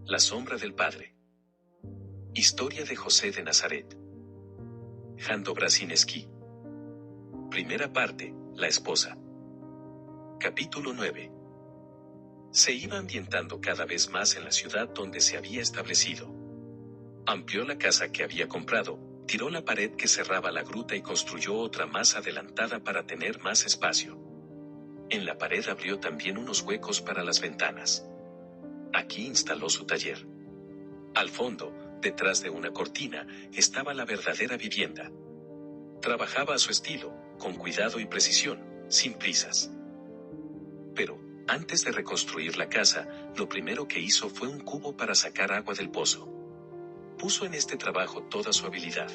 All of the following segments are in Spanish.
La sombra del Padre. Historia de José de Nazaret. Jan Dobrazinski. Primera parte, la esposa. Capítulo 9. Se iba ambientando cada vez más en la ciudad donde se había establecido. Amplió la casa que había comprado, tiró la pared que cerraba la gruta y construyó otra más adelantada para tener más espacio. En la pared abrió también unos huecos para las ventanas. Aquí instaló su taller. Al fondo, detrás de una cortina, estaba la verdadera vivienda. Trabajaba a su estilo, con cuidado y precisión, sin prisas. Pero, antes de reconstruir la casa, lo primero que hizo fue un cubo para sacar agua del pozo. Puso en este trabajo toda su habilidad.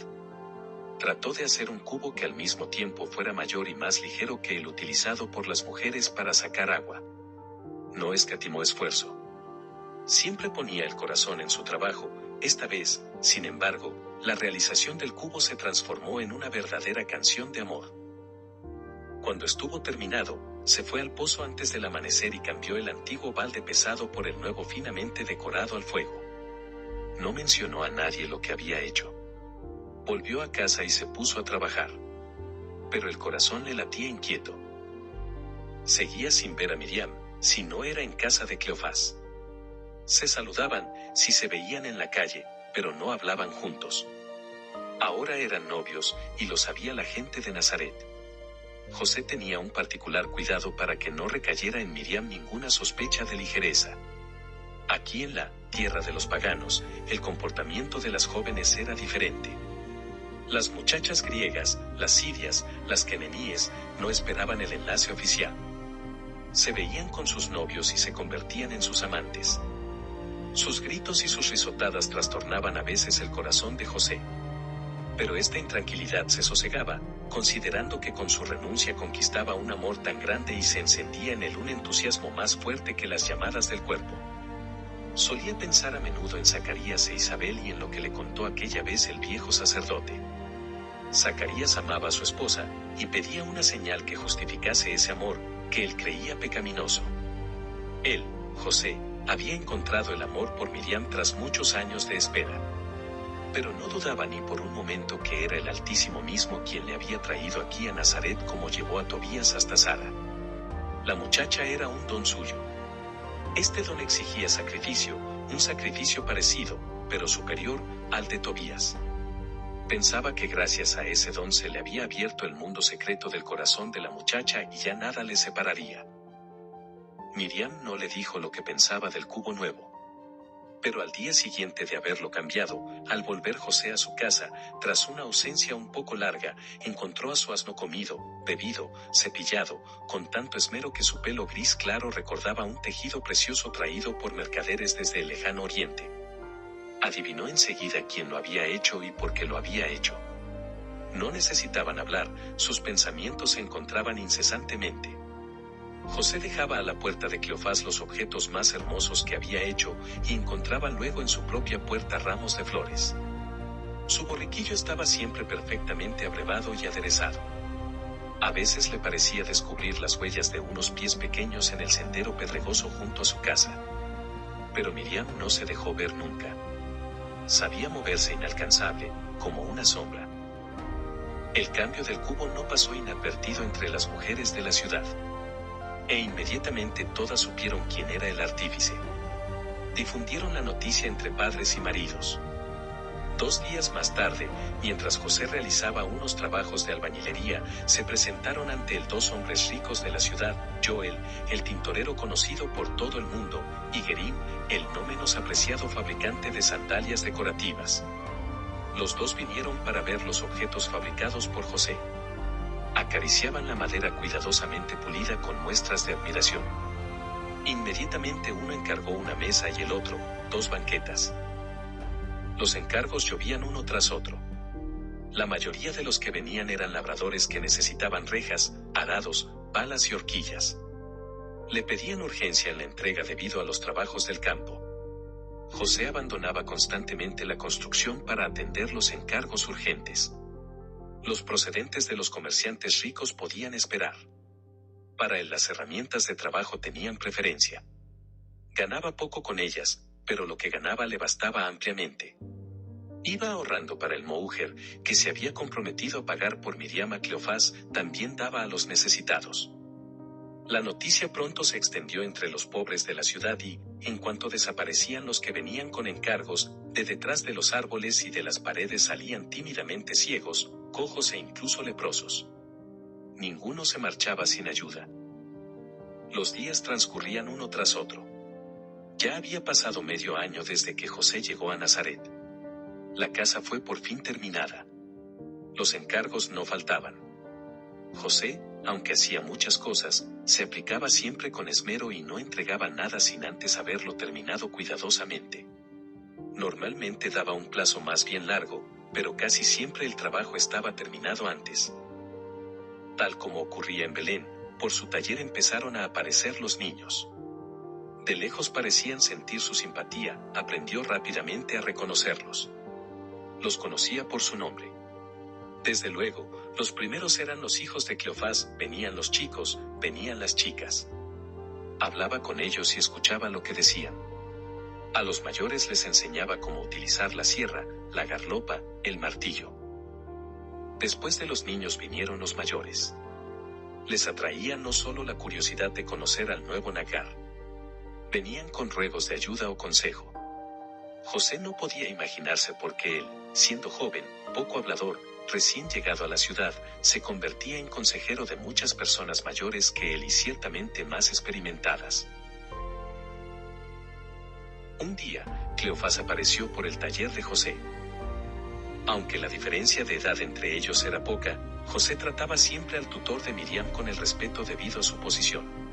Trató de hacer un cubo que al mismo tiempo fuera mayor y más ligero que el utilizado por las mujeres para sacar agua. No escatimó esfuerzo. Siempre ponía el corazón en su trabajo. Esta vez, sin embargo, la realización del cubo se transformó en una verdadera canción de amor. Cuando estuvo terminado, se fue al pozo antes del amanecer y cambió el antiguo balde pesado por el nuevo finamente decorado al fuego. No mencionó a nadie lo que había hecho. Volvió a casa y se puso a trabajar. Pero el corazón le latía inquieto. Seguía sin ver a Miriam, si no era en casa de Cleofás. Se saludaban, si se veían en la calle, pero no hablaban juntos. Ahora eran novios, y lo sabía la gente de Nazaret. José tenía un particular cuidado para que no recayera en Miriam ninguna sospecha de ligereza. Aquí en la tierra de los paganos, el comportamiento de las jóvenes era diferente. Las muchachas griegas, las sirias, las queneníes, no esperaban el enlace oficial. Se veían con sus novios y se convertían en sus amantes. Sus gritos y sus risotadas trastornaban a veces el corazón de José. Pero esta intranquilidad se sosegaba, considerando que con su renuncia conquistaba un amor tan grande y se encendía en él un entusiasmo más fuerte que las llamadas del cuerpo. Solía pensar a menudo en Zacarías e Isabel y en lo que le contó aquella vez el viejo sacerdote. Zacarías amaba a su esposa, y pedía una señal que justificase ese amor, que él creía pecaminoso. Él, José, había encontrado el amor por Miriam tras muchos años de espera. Pero no dudaba ni por un momento que era el Altísimo mismo quien le había traído aquí a Nazaret como llevó a Tobías hasta Sara. La muchacha era un don suyo. Este don exigía sacrificio, un sacrificio parecido, pero superior, al de Tobías. Pensaba que gracias a ese don se le había abierto el mundo secreto del corazón de la muchacha y ya nada le separaría. Miriam no le dijo lo que pensaba del cubo nuevo. Pero al día siguiente de haberlo cambiado, al volver José a su casa, tras una ausencia un poco larga, encontró a su asno comido, bebido, cepillado, con tanto esmero que su pelo gris claro recordaba un tejido precioso traído por mercaderes desde el lejano oriente. Adivinó enseguida quién lo había hecho y por qué lo había hecho. No necesitaban hablar, sus pensamientos se encontraban incesantemente. José dejaba a la puerta de Cleofás los objetos más hermosos que había hecho y encontraba luego en su propia puerta ramos de flores. Su borriquillo estaba siempre perfectamente abrevado y aderezado. A veces le parecía descubrir las huellas de unos pies pequeños en el sendero pedregoso junto a su casa. Pero Miriam no se dejó ver nunca. Sabía moverse inalcanzable, como una sombra. El cambio del cubo no pasó inadvertido entre las mujeres de la ciudad. E inmediatamente todas supieron quién era el artífice. Difundieron la noticia entre padres y maridos. 2 días más tarde, mientras José realizaba unos trabajos de albañilería, se presentaron ante él 2 hombres ricos de la ciudad, Joel, el tintorero conocido por todo el mundo, y Gerim, el no menos apreciado fabricante de sandalias decorativas. Los 2 vinieron para ver los objetos fabricados por José. Acariciaban la madera cuidadosamente pulida con muestras de admiración. Inmediatamente uno encargó una mesa y el otro, 2 banquetas. Los encargos llovían uno tras otro. La mayoría de los que venían eran labradores que necesitaban rejas, arados, palas y horquillas. Le pedían urgencia en la entrega debido a los trabajos del campo. José abandonaba constantemente la construcción para atender los encargos urgentes. Los procedentes de los comerciantes ricos podían esperar. Para él las herramientas de trabajo tenían preferencia. Ganaba poco con ellas, pero lo que ganaba le bastaba ampliamente. Iba ahorrando para el mujer, que se había comprometido a pagar por Miriam a Cleofás, también daba a los necesitados. La noticia pronto se extendió entre los pobres de la ciudad y, en cuanto desaparecían los que venían con encargos, de detrás de los árboles y de las paredes salían tímidamente ciegos, cojos e incluso leprosos. Ninguno se marchaba sin ayuda. Los días transcurrían uno tras otro. Ya había pasado medio año desde que José llegó a Nazaret. La casa fue por fin terminada. Los encargos no faltaban. José, aunque hacía muchas cosas, se aplicaba siempre con esmero y no entregaba nada sin antes haberlo terminado cuidadosamente. Normalmente daba un plazo más bien largo, pero casi siempre el trabajo estaba terminado antes. Tal como ocurría en Belén, por su taller empezaron a aparecer los niños. De lejos parecían sentir su simpatía, aprendió rápidamente a reconocerlos. Los conocía por su nombre. Desde luego, los primeros eran los hijos de Cleofás, venían los chicos, venían las chicas. Hablaba con ellos y escuchaba lo que decían. A los mayores les enseñaba cómo utilizar la sierra, la garlopa, el martillo. Después de los niños vinieron los mayores. Les atraía no solo la curiosidad de conocer al nuevo Nagar. Venían con ruegos de ayuda o consejo. José no podía imaginarse por qué él, siendo joven, poco hablador, recién llegado a la ciudad, se convertía en consejero de muchas personas mayores que él y ciertamente más experimentadas. Un día, Cleofás apareció por el taller de José. Aunque la diferencia de edad entre ellos era poca, José trataba siempre al tutor de Miriam con el respeto debido a su posición.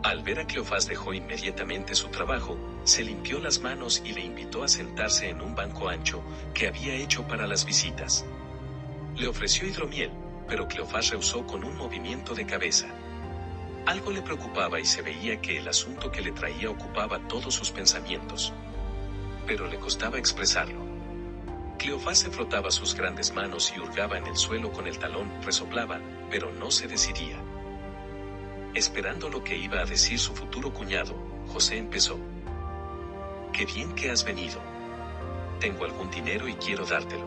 Al ver a Cleofás dejó inmediatamente su trabajo, se limpió las manos y le invitó a sentarse en un banco ancho que había hecho para las visitas. Le ofreció hidromiel, pero Cleofás rehusó con un movimiento de cabeza. Algo le preocupaba y se veía que el asunto que le traía ocupaba todos sus pensamientos. Pero le costaba expresarlo. Cleofás se frotaba sus grandes manos y hurgaba en el suelo con el talón, resoplaba, pero no se decidía. Esperando lo que iba a decir su futuro cuñado, José empezó. «Qué bien que has venido. Tengo algún dinero y quiero dártelo.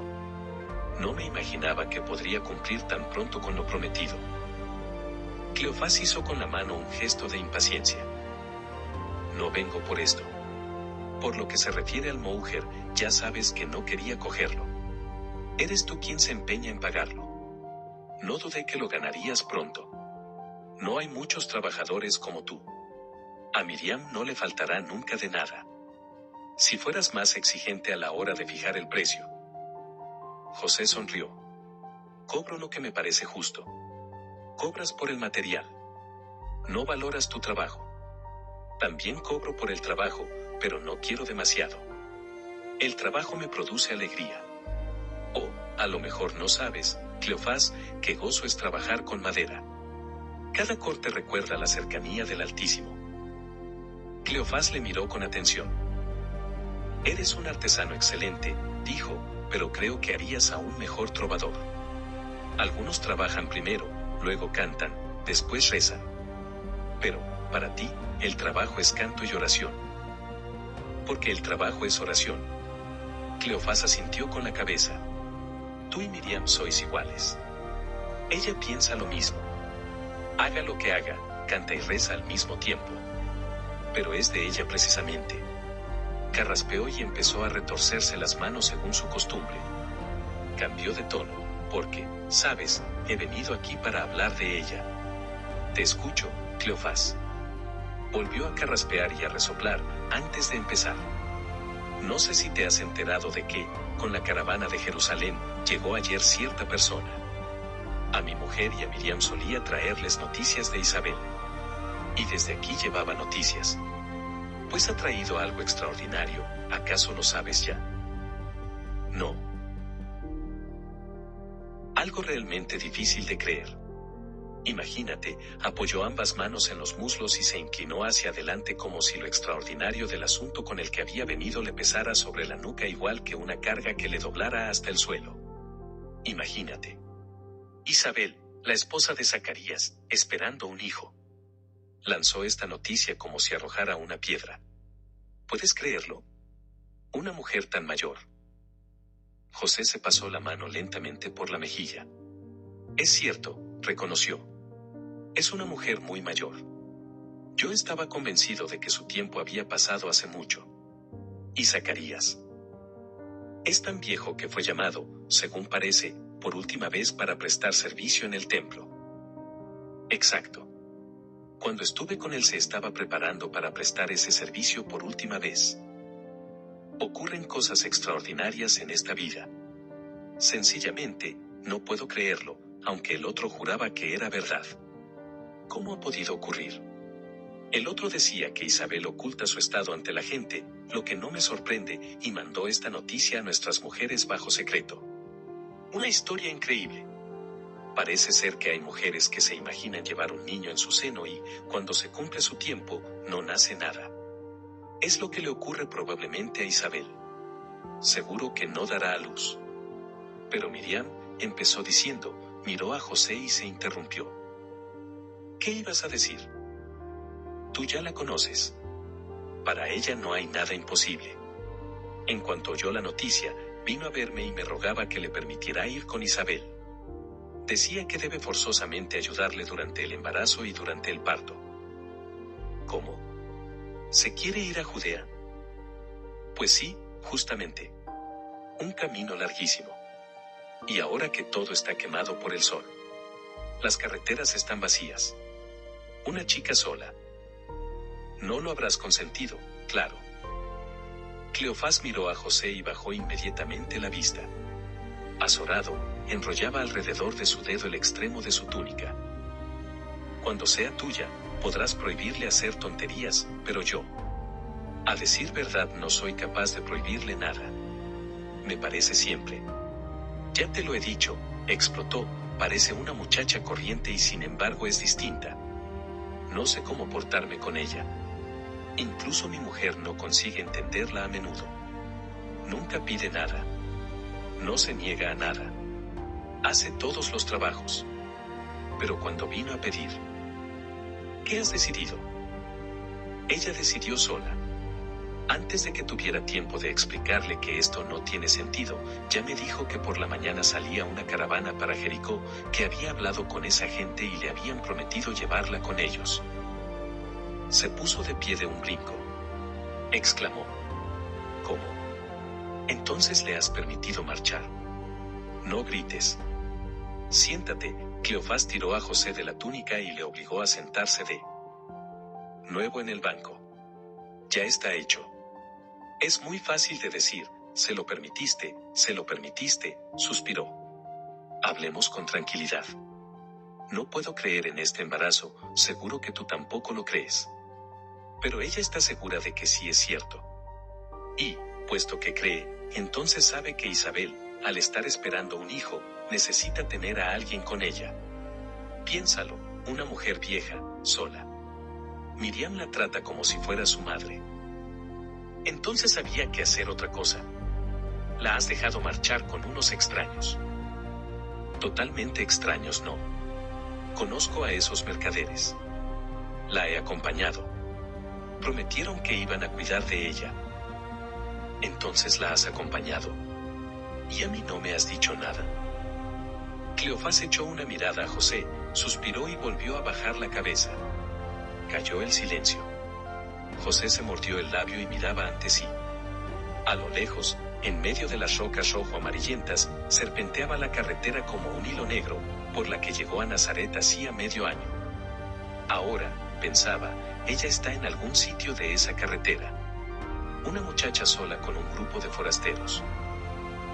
No me imaginaba que podría cumplir tan pronto con lo prometido». Cleofás hizo con la mano un gesto de impaciencia. «No vengo por esto. Por lo que se refiere al mujer, ya sabes que no quería cogerlo. Eres tú quien se empeña en pagarlo. No dudé que lo ganarías pronto. No hay muchos trabajadores como tú. A Miriam no le faltará nunca de nada. Si fueras más exigente a la hora de fijar el precio». José sonrió. «Cobro lo que me parece justo. Cobras por el material. No valoras tu trabajo. También cobro por el trabajo, pero no quiero demasiado. El trabajo me produce alegría. O, a lo mejor no sabes, Cleofás, que gozo es trabajar con madera. Cada corte recuerda la cercanía del Altísimo». Cleofás le miró con atención. «Eres un artesano excelente», dijo, «pero creo que harías aún mejor trovador. Algunos trabajan primero, luego cantan, después rezan. Pero, para ti, el trabajo es canto y oración». «Porque el trabajo es oración». Cleofás asintió con la cabeza. «Tú y Miriam sois iguales. Ella piensa lo mismo. Haga lo que haga, canta y reza al mismo tiempo. Pero es de ella precisamente». Carraspeó y empezó a retorcerse las manos según su costumbre. Cambió de tono, porque, sabes, he venido aquí para hablar de ella. «Te escucho, Cleofás». Volvió a carraspear y a resoplar, antes de empezar. «No sé si te has enterado de que, con la caravana de Jerusalén, llegó ayer cierta persona. A mi mujer y a Miriam solía traerles noticias de Isabel. Y desde aquí llevaba noticias. Pues ha traído algo extraordinario, ¿acaso lo sabes ya?» «No». Algo realmente difícil de creer. Imagínate, apoyó ambas manos en los muslos y se inclinó hacia adelante como si lo extraordinario del asunto con el que había venido le pesara sobre la nuca igual que una carga que le doblara hasta el suelo. Imagínate. Isabel, la esposa de Zacarías, esperando un hijo. Lanzó esta noticia como si arrojara una piedra. ¿Puedes creerlo? Una mujer tan mayor. José se pasó la mano lentamente por la mejilla. Es cierto, reconoció. Es una mujer muy mayor. Yo estaba convencido de que su tiempo había pasado hace mucho. ¿Y Zacarías? Es tan viejo que fue llamado, según parece, por última vez para prestar servicio en el templo. Exacto. Cuando estuve con él se estaba preparando para prestar ese servicio por última vez. Ocurren cosas extraordinarias en esta vida. Sencillamente, no puedo creerlo, aunque el otro juraba que era verdad. ¿Cómo ha podido ocurrir? El otro decía que Isabel oculta su estado ante la gente, lo que no me sorprende, y mandó esta noticia a nuestras mujeres bajo secreto. Una historia increíble. Parece ser que hay mujeres que se imaginan llevar un niño en su seno y, cuando se cumple su tiempo, no nace nada. Es lo que le ocurre probablemente a Isabel. Seguro que no dará a luz. Pero Miriam, empezó diciendo, miró a José y se interrumpió. ¿Qué ibas a decir? Tú ya la conoces. Para ella no hay nada imposible. En cuanto oyó la noticia, vino a verme y me rogaba que le permitiera ir con Isabel. Decía que debe forzosamente ayudarle durante el embarazo y durante el parto. ¿Cómo? ¿Se quiere ir a Judea? Pues sí, justamente. Un camino larguísimo. Y ahora que todo está quemado por el sol. Las carreteras están vacías. Una chica sola. No lo habrás consentido, claro. Cleofás miró a José y bajó inmediatamente la vista. Azorado, enrollaba alrededor de su dedo el extremo de su túnica. Cuando sea tuya, podrás prohibirle hacer tonterías, pero yo, a decir verdad, no soy capaz de prohibirle nada. Me parece siempre. Ya te lo he dicho, explotó, parece una muchacha corriente y sin embargo es distinta. No sé cómo portarme con ella. Incluso mi mujer no consigue entenderla a menudo. Nunca pide nada. No se niega a nada. Hace todos los trabajos. Pero cuando vino a pedir, ¿qué has decidido? Ella decidió sola. Antes de que tuviera tiempo de explicarle que esto no tiene sentido, ya me dijo que por la mañana salía una caravana para Jericó, que había hablado con esa gente y le habían prometido llevarla con ellos. Se puso de pie de un brinco. Exclamó. ¿Cómo? Entonces le has permitido marchar. No grites. Siéntate. Cleofás tiró a José de la túnica y le obligó a sentarse de nuevo en el banco. Ya está hecho. Es muy fácil de decir, se lo permitiste, suspiró. Hablemos con tranquilidad. No puedo creer en este embarazo, seguro que tú tampoco lo crees. Pero ella está segura de que sí es cierto. Y, puesto que cree, entonces sabe que Isabel, al estar esperando un hijo, necesita tener a alguien con ella. Piénsalo, una mujer vieja, sola. Miriam la trata como si fuera su madre. Entonces había que hacer otra cosa. La has dejado marchar con unos extraños. Totalmente extraños, no. Conozco a esos mercaderes. La he acompañado. Prometieron que iban a cuidar de ella. Entonces la has acompañado. ¿Y a mí no me has dicho nada? Cleofás echó una mirada a José, suspiró y volvió a bajar la cabeza. Cayó el silencio. José se mordió el labio y miraba ante sí. A lo lejos, en medio de las rocas rojo-amarillentas, serpenteaba la carretera como un hilo negro, por la que llegó a Nazaret hacía medio año. Ahora, pensaba, ella está en algún sitio de esa carretera. Una muchacha sola con un grupo de forasteros.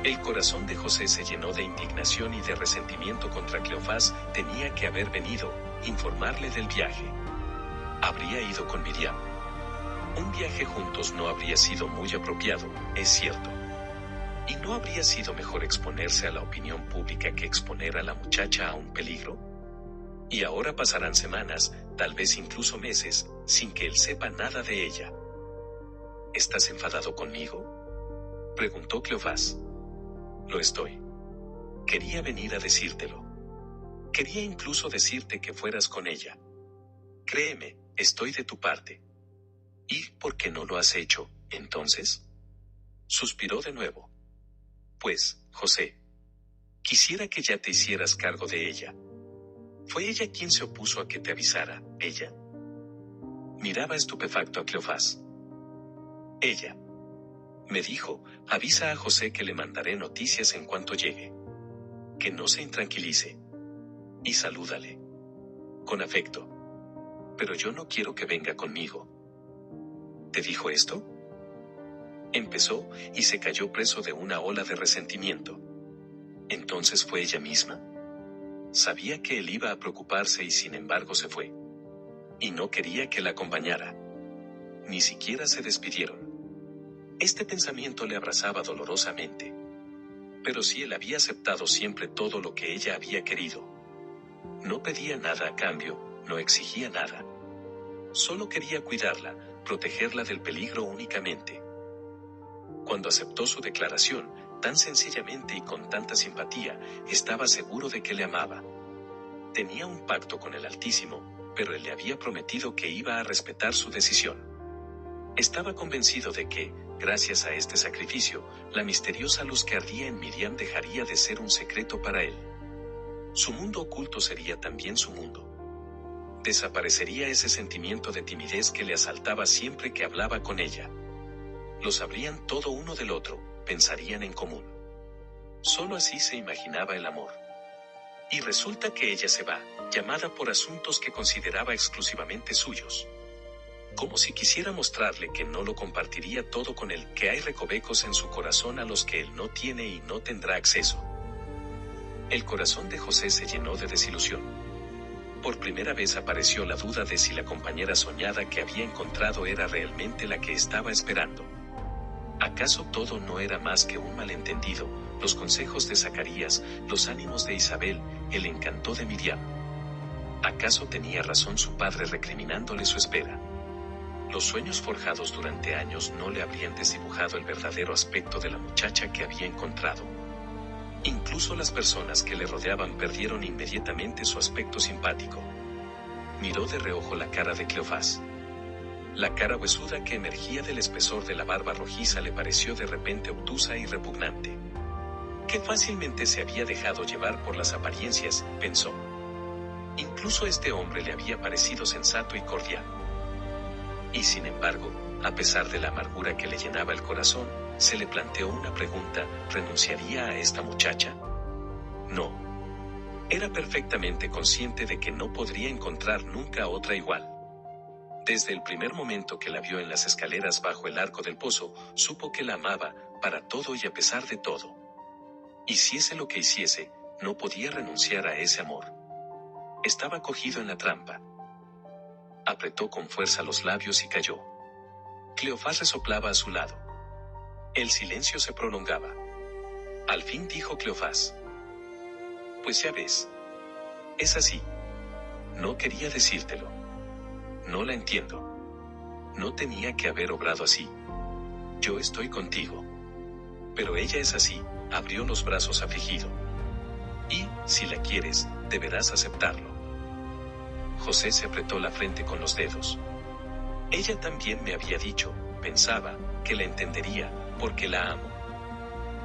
El corazón de José se llenó de indignación y de resentimiento contra Cleofás. Tenía que haber venido, informarle del viaje. Habría ido con Miriam. Un viaje juntos no habría sido muy apropiado, es cierto. ¿Y no habría sido mejor exponerse a la opinión pública que exponer a la muchacha a un peligro? Y ahora pasarán semanas, tal vez incluso meses, sin que él sepa nada de ella. ¿Estás enfadado conmigo?, preguntó Cleofás. Lo estoy. Quería venir a decírtelo. Quería incluso decirte que fueras con ella. Créeme, estoy de tu parte. ¿Y por qué no lo has hecho?, Entonces, suspiró de nuevo. Pues, José, quisiera que ya te hicieras cargo de ella. ¿Fue ella quien se opuso a que te avisara, ella? Miraba estupefacto a Cleofás. Ella. Me dijo, avisa a José que le mandaré noticias en cuanto llegue. Que no se intranquilice. Y salúdale. Con afecto. Pero yo no quiero que venga conmigo. ¿Te dijo esto? Empezó, y se cayó preso de una ola de resentimiento. Entonces fue ella misma. Sabía que él iba a preocuparse y sin embargo se fue. Y no quería que la acompañara. Ni siquiera se despidieron. Este pensamiento le abrazaba dolorosamente. Pero si él había aceptado siempre todo lo que ella había querido. No pedía nada a cambio, no exigía nada. Solo quería cuidarla, protegerla del peligro únicamente. Cuando aceptó su declaración, tan sencillamente y con tanta simpatía, estaba seguro de que le amaba. Tenía un pacto con el Altísimo, pero él le había prometido que iba a respetar su decisión. Estaba convencido de que, gracias a este sacrificio, la misteriosa luz que ardía en Miriam dejaría de ser un secreto para él. Su mundo oculto sería también su mundo. Desaparecería ese sentimiento de timidez que le asaltaba siempre que hablaba con ella. Lo sabrían todo uno del otro, pensarían en común. Solo así se imaginaba el amor. Y resulta que ella se va, llamada por asuntos que consideraba exclusivamente suyos. Como si quisiera mostrarle que no lo compartiría todo con él, que hay recovecos en su corazón a los que él no tiene y no tendrá acceso. El corazón de José se llenó de desilusión. Por primera vez apareció la duda de si la compañera soñada que había encontrado era realmente la que estaba esperando. ¿Acaso todo no era más que un malentendido, los consejos de Zacarías, los ánimos de Isabel, el encanto de Miriam? ¿Acaso tenía razón su padre recriminándole su espera? Los sueños forjados durante años no le habrían desdibujado el verdadero aspecto de la muchacha que había encontrado. Incluso las personas que le rodeaban perdieron inmediatamente su aspecto simpático. Miró de reojo la cara de Cleofás. La cara huesuda que emergía del espesor de la barba rojiza le pareció de repente obtusa y repugnante. Qué fácilmente se había dejado llevar por las apariencias, pensó. Incluso este hombre le había parecido sensato y cordial. Y sin embargo, a pesar de la amargura que le llenaba el corazón, se le planteó una pregunta: ¿renunciaría a esta muchacha? No. Era perfectamente consciente de que no podría encontrar nunca otra igual. Desde el primer momento que la vio en las escaleras bajo el arco del pozo, supo que la amaba, para todo y a pesar de todo. Hiciese lo que hiciese, no podía renunciar a ese amor. Estaba cogido en la trampa. Apretó con fuerza los labios y cayó. Cleofás resoplaba a su lado. El silencio se prolongaba. Al fin dijo Cleofás: pues ya ves. Es así. No quería decírtelo. No la entiendo. No tenía que haber obrado así. Yo estoy contigo. Pero ella es así, abrió los brazos afligido. Y, si la quieres, deberás aceptarlo. José se apretó la frente con los dedos. Ella también me había dicho, pensaba, que la entendería, porque la amo.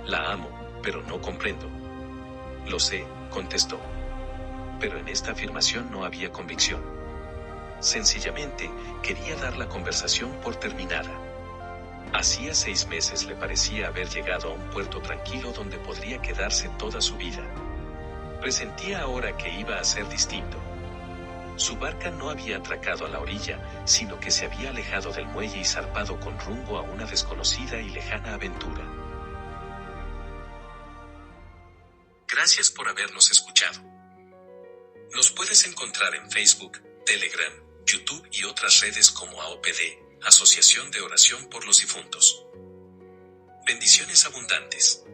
La amo, pero no comprendo. Lo sé, contestó. Pero en esta afirmación no había convicción. Sencillamente, quería dar la conversación por terminada. Hacía 6 meses le parecía haber llegado a un puerto tranquilo donde podría quedarse toda su vida. Presentía ahora que iba a ser distinto. Su barca no había atracado a la orilla, sino que se había alejado del muelle y zarpado con rumbo a una desconocida y lejana aventura. Gracias por habernos escuchado. Nos puedes encontrar en Facebook, Telegram, YouTube y otras redes como AOPD, Asociación de Oración por los Difuntos. Bendiciones abundantes.